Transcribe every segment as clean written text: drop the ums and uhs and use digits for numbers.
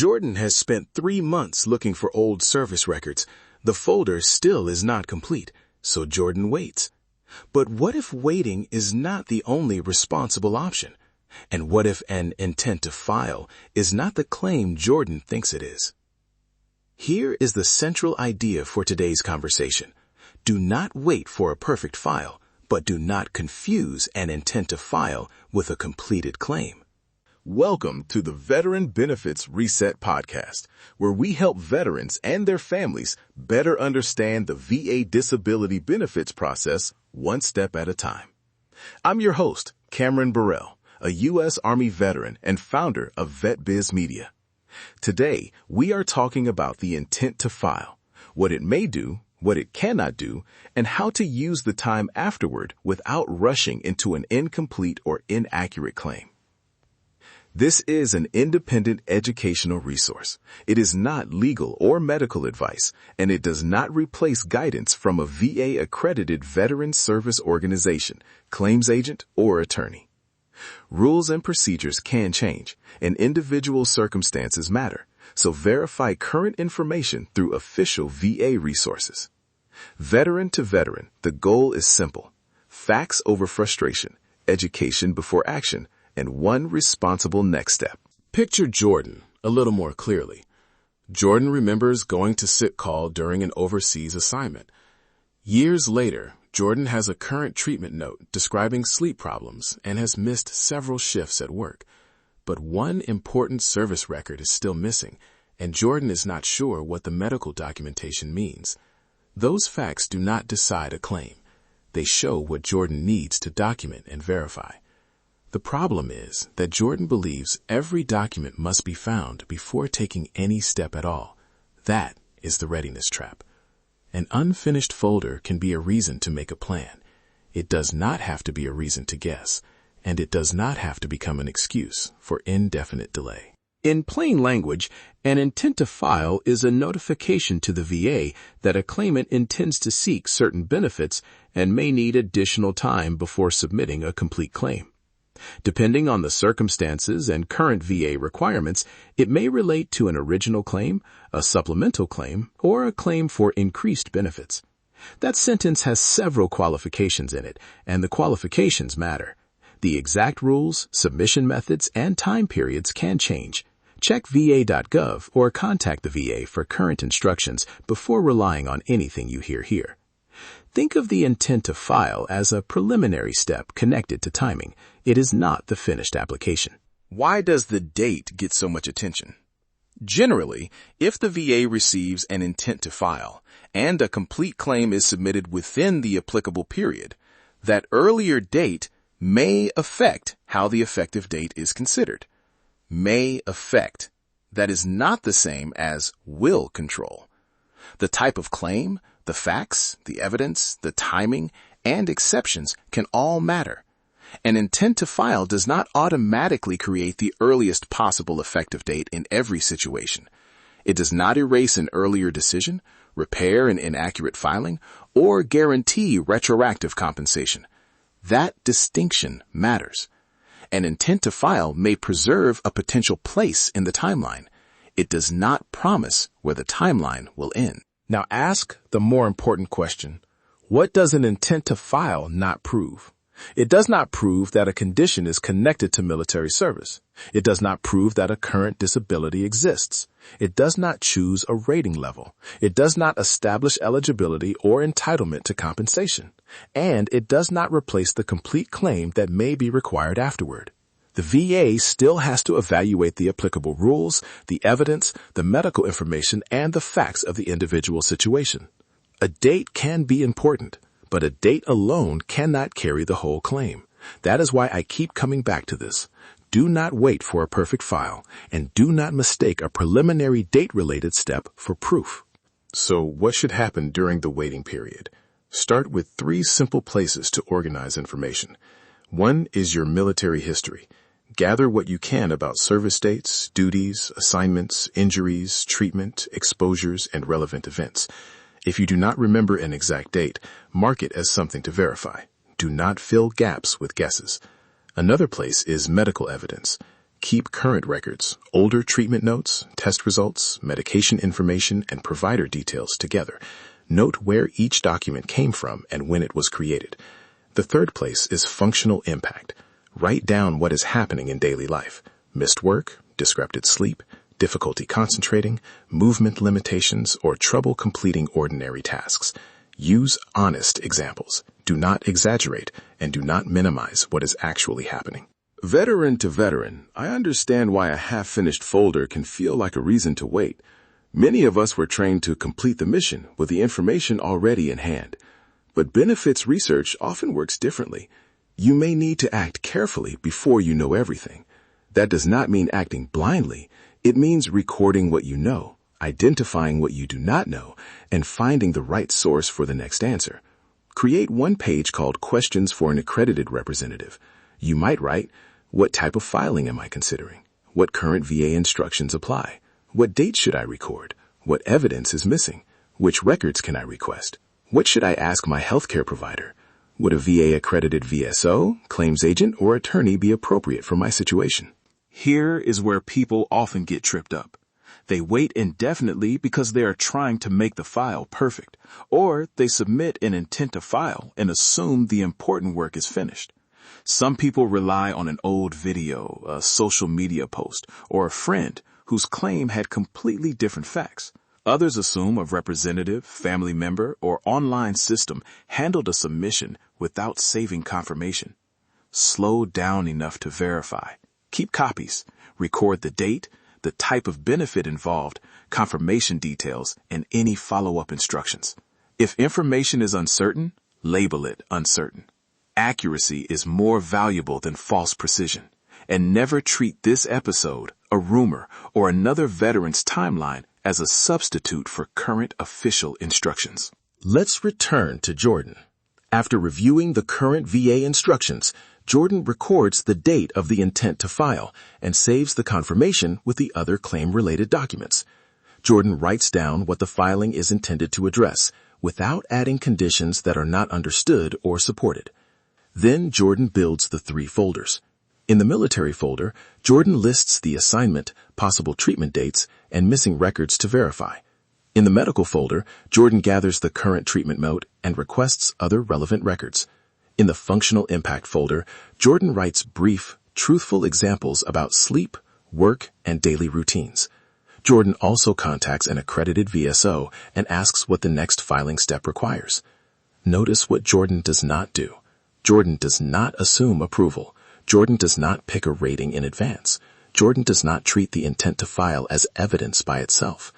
Jordan has spent 3 months looking for old service records. The folder still is not complete, so Jordan waits. But what if waiting is not the only responsible option? And what if an intent to file is not the claim Jordan thinks it is? Here is the central idea for today's conversation. Do not wait for a perfect file, but do not confuse an intent to file with a completed claim. Welcome to the Veteran Benefits Reset Podcast, where we help veterans and their families better understand the VA disability benefits process one step at a time. I'm your host, Cameron Burrell, a U.S. Army veteran and founder of VetBiz Media. Today, we are talking about the intent to file, what it may do, what it cannot do, and how to use the time afterward without rushing into an incomplete or inaccurate claim. This is an independent educational resource. It is not legal or medical advice, and it does not replace guidance from a VA accredited veteran service organization, claims agent, or attorney. Rules and procedures can change, and individual circumstances matter, so verify current information through official VA resources. Veteran to veteran, the goal is simple: facts over frustration, education before action, and one responsible next step. Picture Jordan a little more clearly. Jordan remembers going to sick call during an overseas assignment. Years later, Jordan has a current treatment note describing sleep problems and has missed several shifts at work. But one important service record is still missing, and Jordan is not sure what the medical documentation means. Those facts do not decide a claim. They show what Jordan needs to document and verify. The problem is that Jordan believes every document must be found before taking any step at all. That is the readiness trap. An unfinished folder can be a reason to make a plan. It does not have to be a reason to guess, and it does not have to become an excuse for indefinite delay. In plain language, an intent to file is a notification to the VA that a claimant intends to seek certain benefits and may need additional time before submitting a complete claim. Depending on the circumstances and current VA requirements, it may relate to an original claim, a supplemental claim, or a claim for increased benefits. That sentence has several qualifications in it, and the qualifications matter. The exact rules, submission methods, and time periods can change. Check va.gov or contact the VA for current instructions before relying on anything you hear here. Think of the intent to file as a preliminary step connected to timing. It is not the finished application. Why does the date get so much attention? Generally, if the VA receives an intent to file and a complete claim is submitted within the applicable period, that earlier date may affect how the effective date is considered. May affect. That is not the same as will control. The type of claim, the facts, the evidence, the timing, and exceptions can all matter. An intent to file does not automatically create the earliest possible effective date in every situation. It does not erase an earlier decision, repair an inaccurate filing, or guarantee retroactive compensation. That distinction matters. An intent to file may preserve a potential place in the timeline. It does not promise where the timeline will end. Now ask the more important question. What does an intent to file not prove? It does not prove that a condition is connected to military service. It does not prove that a current disability exists. It does not choose a rating level. It does not establish eligibility or entitlement to compensation. And it does not replace the complete claim that may be required afterward. The VA still has to evaluate the applicable rules, the evidence, the medical information, and the facts of the individual situation. A date can be important, but a date alone cannot carry the whole claim. That is why I keep coming back to this. Do not wait for a perfect file, and do not mistake a preliminary date-related step for proof. So what should happen during the waiting period? Start with 3 simple places to organize information. One is your military history. Gather what you can about service dates, duties, assignments, injuries, treatment, exposures, and relevant events. If you do not remember an exact date, mark it as something to verify. Do not fill gaps with guesses. Another place is medical evidence. Keep current records, older treatment notes, test results, medication information, and provider details together. Note where each document came from and when it was created. The third place is functional impact. Write down what is happening in daily life. Missed work, disrupted sleep, difficulty concentrating, movement limitations, or trouble completing ordinary tasks. Use honest examples. Do not exaggerate, and do not minimize what is actually happening. Veteran to veteran, I understand why a half-finished folder can feel like a reason to wait. Many of us were trained to complete the mission with the information already in hand. But benefits research often works differently. You may need to act carefully before you know everything. That does not mean acting blindly. It means recording what you know, identifying what you do not know, and finding the right source for the next answer. Create one page called Questions for an Accredited Representative. You might write, what type of filing am I considering? What current VA instructions apply? What date should I record? What evidence is missing? Which records can I request? What should I ask my healthcare provider? Would a VA-accredited VSO, claims agent, or attorney be appropriate for my situation? Here is where people often get tripped up. They wait indefinitely because they are trying to make the file perfect, or they submit an intent to file and assume the important work is finished. Some people rely on an old video, a social media post, or a friend whose claim had completely different facts. Others assume a representative, family member, or online system handled a submission without saving confirmation. Slow down enough to verify. Keep copies. Record the date, the type of benefit involved, confirmation details, and any follow-up instructions. If information is uncertain, label it uncertain. Accuracy is more valuable than false precision. And never treat this episode, a rumor, or another veteran's timeline as a substitute for current official instructions. Let's return to Jordan. After reviewing the current VA instructions, Jordan records the date of the intent to file and saves the confirmation with the other claim-related documents. Jordan writes down what the filing is intended to address without adding conditions that are not understood or supported. Then Jordan builds the 3 folders. In the military folder, Jordan lists the assignment, possible treatment dates, and missing records to verify. In the medical folder, Jordan gathers the current treatment note and requests other relevant records. In the functional impact folder, Jordan writes brief, truthful examples about sleep, work, and daily routines. Jordan also contacts an accredited VSO and asks what the next filing step requires. Notice what Jordan does not do. Jordan does not assume approval. Jordan does not pick a rating in advance. Jordan does not treat the intent to file as evidence by itself.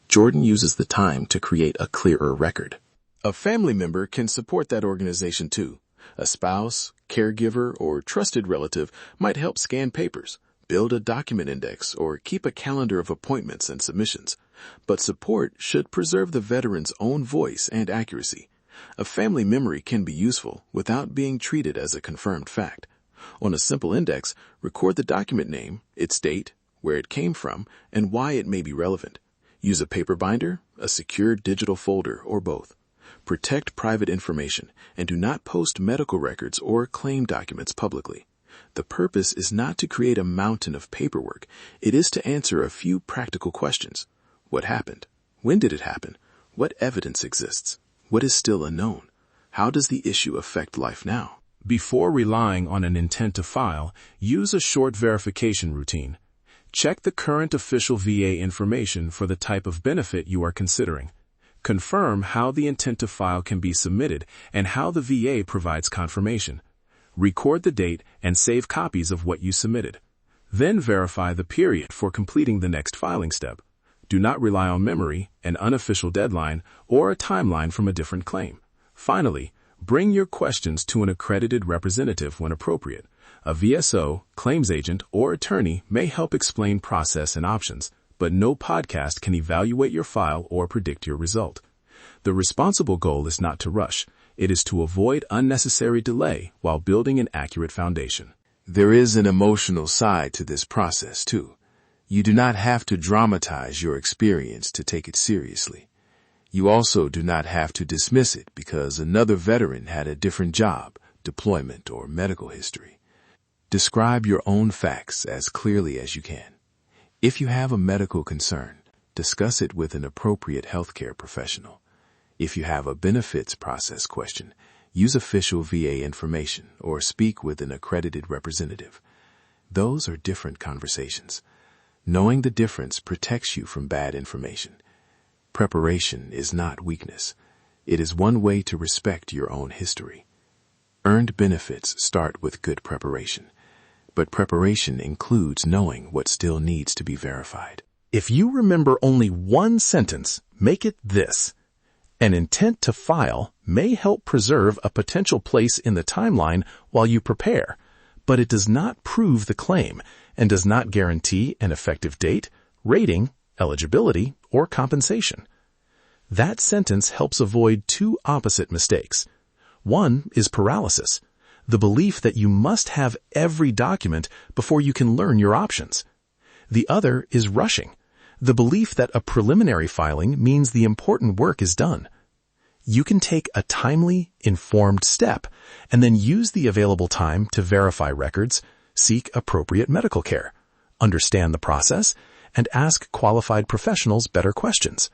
Jordan uses the time to create a clearer record. A family member can support that organization too. A spouse, caregiver, or trusted relative might help scan papers, build a document index, or keep a calendar of appointments and submissions. But support should preserve the veteran's own voice and accuracy. A family memory can be useful without being treated as a confirmed fact. On a simple index, record the document name, its date, where it came from, and why it may be relevant. Use a paper binder, a secure digital folder, or both. Protect private information and do not post medical records or claim documents publicly. The purpose is not to create a mountain of paperwork. It is to answer a few practical questions. What happened? When did it happen? What evidence exists? What is still unknown? How does the issue affect life now? Before relying on an intent to file, use a short verification routine. Check the current official VA information for the type of benefit you are considering. Confirm how the intent to file can be submitted and how the VA provides confirmation. Record the date and save copies of what you submitted. Then verify the period for completing the next filing step. Do not rely on memory, an unofficial deadline, or a timeline from a different claim. Finally, bring your questions to an accredited representative when appropriate. A VSO, claims agent, or attorney may help explain process and options, but no podcast can evaluate your file or predict your result. The responsible goal is not to rush. It is to avoid unnecessary delay while building an accurate foundation. There is an emotional side to this process, too. You do not have to dramatize your experience to take it seriously. You also do not have to dismiss it because another veteran had a different job, deployment, or medical history. Describe your own facts as clearly as you can. If you have a medical concern, discuss it with an appropriate healthcare professional. If you have a benefits process question, use official VA information or speak with an accredited representative. Those are different conversations. Knowing the difference protects you from bad information. Preparation is not weakness. It is one way to respect your own history. Earned benefits start with good preparation, but preparation includes knowing what still needs to be verified. If you remember only one sentence, make it this. An intent to file may help preserve a potential place in the timeline while you prepare, but it does not prove the claim and does not guarantee an effective date, rating, eligibility, or compensation. That sentence helps avoid two opposite mistakes. One is paralysis, the belief that you must have every document before you can learn your options. The other is rushing, the belief that a preliminary filing means the important work is done. You can take a timely, informed step and then use the available time to verify records, seek appropriate medical care, understand the process, and ask qualified professionals better questions.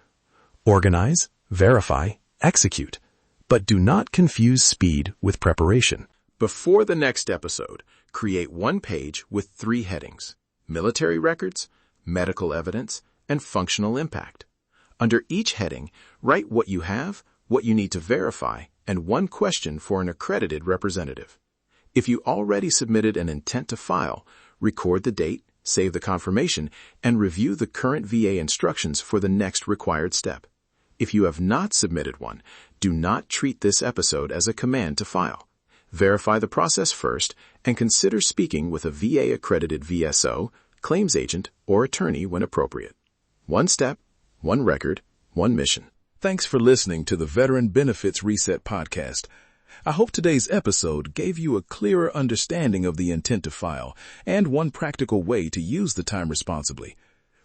Organize, verify, execute, but do not confuse speed with preparation. Before the next episode, create one page with 3 headings: military records, medical evidence, and functional impact. Under each heading, write what you have, what you need to verify, and one question for an accredited representative. If you already submitted an intent to file, record the date, save the confirmation, and review the current VA instructions for the next required step. If you have not submitted one, do not treat this episode as a command to file. Verify the process first and consider speaking with a VA-accredited VSO, claims agent, or attorney when appropriate. One step, one record, one mission. Thanks for listening to the Veteran Benefits Reset podcast. I hope today's episode gave you a clearer understanding of the intent to file and one practical way to use the time responsibly.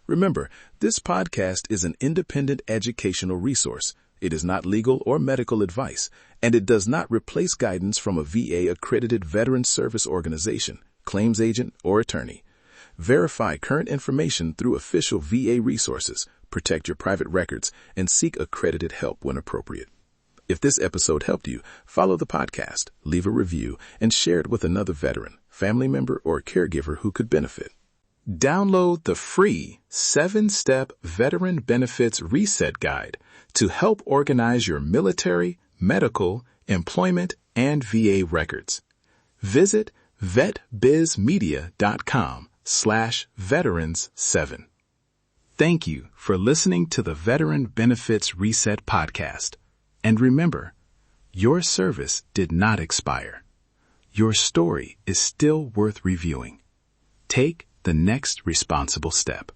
Remember, this podcast is an independent educational resource. It is not legal or medical advice, and it does not replace guidance from a VA-accredited veteran service organization, claims agent, or attorney. Verify current information through official VA resources, protect your private records, and seek accredited help when appropriate. If this episode helped you, follow the podcast, leave a review, and share it with another veteran, family member, or caregiver who could benefit. Download the free 7-step Veteran Benefits Reset Guide to help organize your military, medical, employment, and VA records. Visit vetbizmedia.com/veterans7. Thank you for listening to the Veteran Benefits Reset podcast. And remember, your service did not expire. Your story is still worth reviewing. Take the next responsible step.